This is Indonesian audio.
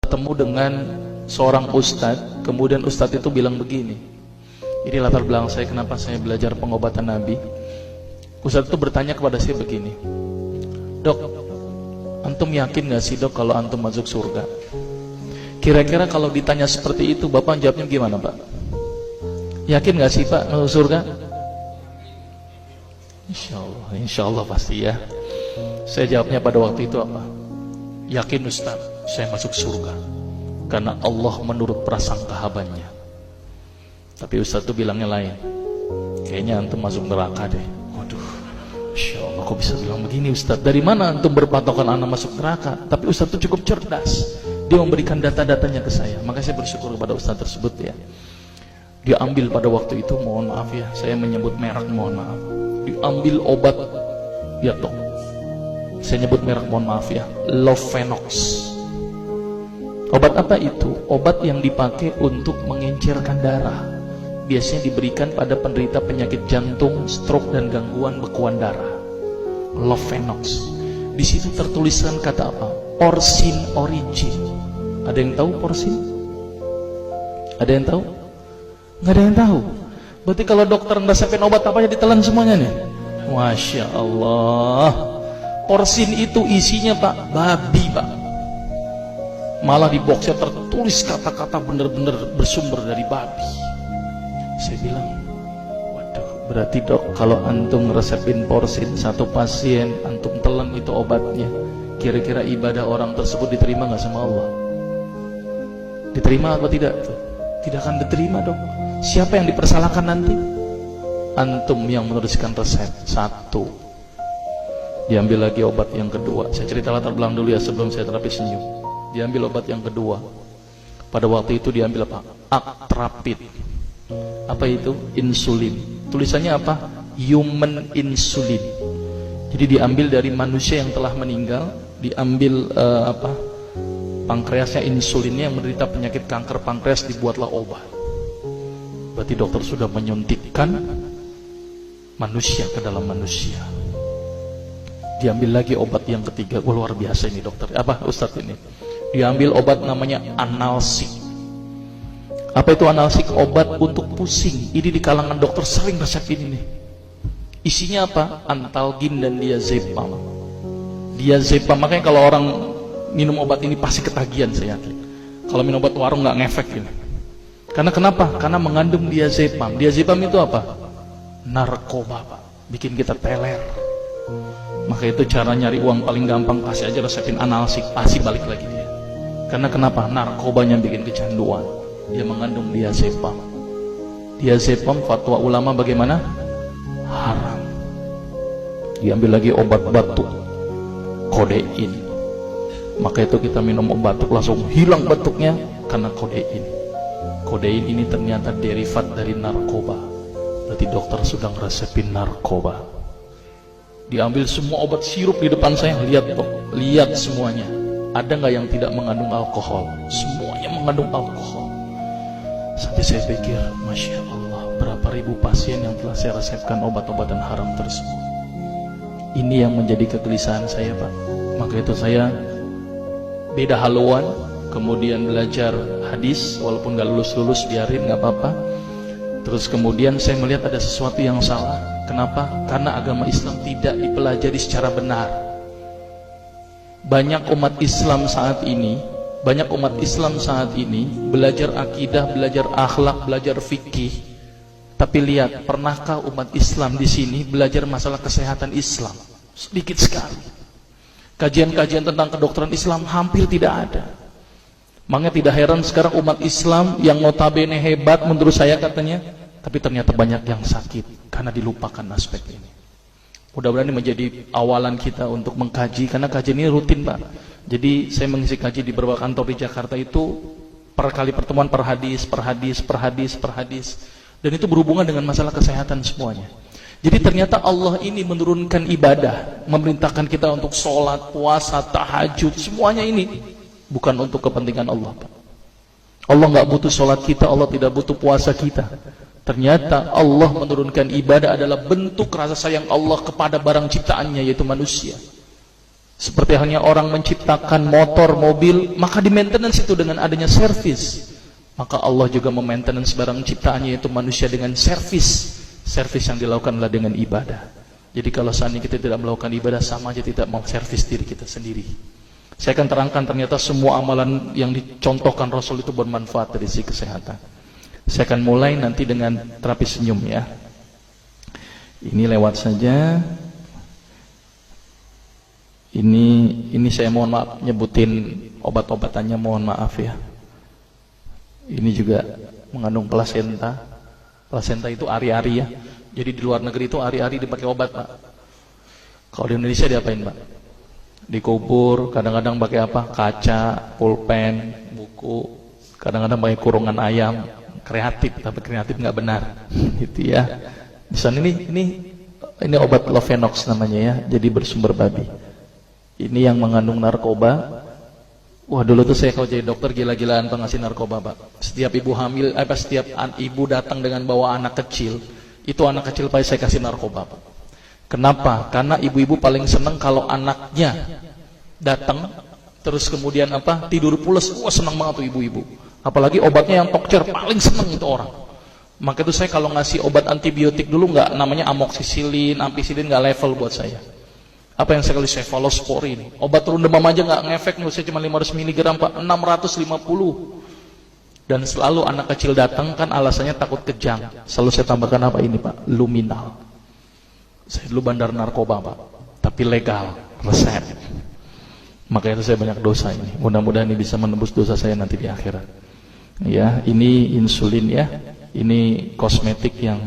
bertemu dengan seorang ustadz, kemudian ustadz itu bilang begini. Ini latar belakang saya kenapa saya belajar pengobatan Nabi. Ustadz itu bertanya kepada saya begini, "Dok, antum yakin gak sih dok kalau antum masuk surga?" Kira-kira kalau ditanya seperti itu, Bapak jawabnya gimana Pak? Yakin gak sih Pak masuk surga? Insya Allah pasti ya. Saya jawabnya pada waktu itu apa? Yakin Ustaz, saya masuk surga karena Allah menurut prasangka hambanya. Tapi Ustaz itu bilangnya lain. Kayaknya antum masuk neraka deh. Waduh, Insya Allah kok bisa bilang begini Ustaz? Dari mana antum berpatokan anak masuk neraka? Tapi Ustaz itu cukup cerdas. Dia memberikan data-datanya ke saya. Maka saya bersyukur kepada Ustaz tersebut ya. Dia ambil pada waktu itu, mohon maaf ya, saya menyebut merek, mohon maaf. Diambil obat, ya dok, saya nyebut merek, mohon maaf ya, Lovenox. Obat apa itu? Obat yang dipakai untuk mengencerkan darah. Biasanya diberikan pada penderita penyakit jantung, stroke dan gangguan bekuan darah. Lovenox. Di situ tertuliskan kata apa? Porsin origin. Ada yang tahu porsin? Ada yang tahu? Nggak ada yang tahu. Berarti kalau dokter ngeresepin obat apa aja ditelan semuanya nih. Masya Allah. Porsin itu isinya Pak, babi Pak. Malah di boxnya tertulis kata-kata bener-bener bersumber dari babi. Saya bilang, waduh, berarti dok kalau antum ngeresepin porsin satu pasien, antum telan itu obatnya, kira-kira ibadah orang tersebut diterima nggak sama Allah? Diterima atau tidak tuh? Tidak akan diterima dong. Siapa yang dipersalahkan nanti? Antum yang menuliskan resep. Satu. Diambil lagi obat yang kedua. Saya cerita latar belakang dulu ya sebelum saya terapi senyum. Diambil obat yang kedua. Pada waktu itu diambil apa? Atrapid. Apa itu? Insulin. Tulisannya apa? Human insulin. Jadi diambil dari manusia yang telah meninggal. Diambil pankreasnya, insulinnya, yang menderita penyakit kanker pankreas, dibuatlah obat. Berarti dokter sudah menyuntikkan manusia ke dalam manusia. Diambil lagi obat yang ketiga. Luar biasa ini dokter. Apa Ustadz ini? Diambil obat namanya analsik. Apa itu analsik? Obat untuk pusing. Ini di kalangan dokter sering resepin ini. Isinya apa? Antalgin dan diazepam. Diazepam, makanya kalau orang minum obat ini pasti ketagihan, saya yakin. Kalau minum obat warung nggak ngefek ini. Karena kenapa? Karena mengandung diazepam. Diazepam itu apa? Narkoba Pak. Bikin kita teler. Maka itu cara nyari uang paling gampang, kasih aja resepin analsik, pasti balik lagi dia. Karena kenapa? Narkobanya bikin kecanduan. Dia mengandung diazepam. Diazepam fatwa ulama bagaimana? Haram. Diambil lagi obat batuk, kodein. Maka itu kita minum obat batuk langsung hilang batuknya karena kodein. Kodein ini ternyata derivat dari narkoba. Berarti dokter sudah ngeresepin narkoba. Diambil semua obat sirup di depan saya. Lihat dok, lihat semuanya. Ada nggak yang tidak mengandung alkohol? Semuanya mengandung alkohol. Sampai saya pikir, Masya Allah, berapa ribu pasien yang telah saya resepkan obat-obatan haram tersebut. Ini yang menjadi kegelisahan saya Pak. Maka itu saya beda haluan, kemudian belajar hadis, walaupun gak lulus-lulus biarin, gak apa-apa. Terus kemudian saya melihat ada sesuatu yang salah. Kenapa? Karena agama Islam tidak dipelajari secara benar. Banyak umat Islam saat ini belajar akidah, belajar akhlak, belajar fikih. Tapi lihat, pernahkah umat Islam di sini belajar masalah kesehatan Islam? Sedikit sekali. Kajian-kajian tentang kedokteran Islam hampir tidak ada. Makanya tidak heran sekarang umat Islam yang notabene hebat menurut saya katanya, tapi ternyata banyak yang sakit karena dilupakan aspek ini. Mudah-mudahan ini menjadi awalan kita untuk mengkaji, karena kajian ini rutin Pak. Jadi saya mengisi kaji di beberapa kantor di Jakarta itu per kali pertemuan, per hadis. Dan itu berhubungan dengan masalah kesehatan semuanya. Jadi ternyata Allah ini menurunkan ibadah, memerintahkan kita untuk sholat, puasa, tahajud, semuanya ini bukan untuk kepentingan Allah Pak. Allah nggak butuh sholat kita, Allah tidak butuh puasa kita. Ternyata Allah menurunkan ibadah adalah bentuk rasa sayang Allah kepada barang ciptaannya, yaitu manusia. Seperti halnya orang menciptakan motor, mobil, maka di maintenance itu dengan adanya servis. Maka Allah juga memaintenance barang ciptaannya, yaitu manusia, dengan servis. Servis yang dilakukan adalah dengan ibadah. Jadi kalau seandainya kita tidak melakukan ibadah, sama aja tidak mau servis diri kita sendiri. Saya akan terangkan ternyata semua amalan yang dicontohkan Rasul itu bermanfaat dari sisi kesehatan. Saya akan mulai nanti dengan terapi senyum ya. Ini lewat saja. Ini saya mohon maaf nyebutin obat-obatannya, mohon maaf ya. Ini juga mengandung plasenta. Plasenta itu ari-ari ya. Jadi di luar negeri itu ari-ari dipakai obat, Pak. Kalau di Indonesia diapain, Pak? Dikubur, kadang-kadang pakai apa? Kaca, pulpen, buku, kadang-kadang pakai kurungan ayam, kreatif, tapi kreatif nggak benar. Gitu ya. Di sana ini obat Lovenox namanya ya. Jadi bersumber babi. Ini yang mengandung narkoba. Wah, dulu tuh saya kalau jadi dokter gila-gilaan pengasih narkoba, Pak. Setiap ibu hamil, setiap ibu datang dengan bawa anak kecil, itu anak kecil pasti saya kasih narkoba, Pak. Kenapa? Karena ibu-ibu paling seneng kalau anaknya datang, terus kemudian tidur pules. Wah, seneng banget tuh ibu-ibu. Apalagi obatnya yang tokcer, paling seneng itu orang. Maka itu saya kalau ngasih obat antibiotik dulu nggak, namanya amoxicillin, ampicillin, nggak level buat saya. Apa yang saya kali cephalosporin, obat turun demam aja nggak ngefek, saya cuma 500 mg, Pak, 650. Dan selalu anak kecil datang kan alasannya takut kejang. Selalu saya tambahkan apa ini, Pak? Luminal. Saya dulu bandar narkoba, Pak, tapi legal, resep. Maka itu saya banyak dosa ini. Mudah-mudahan ini bisa menembus dosa saya nanti di akhirat. Ya, ini insulin ya. Ini kosmetik yang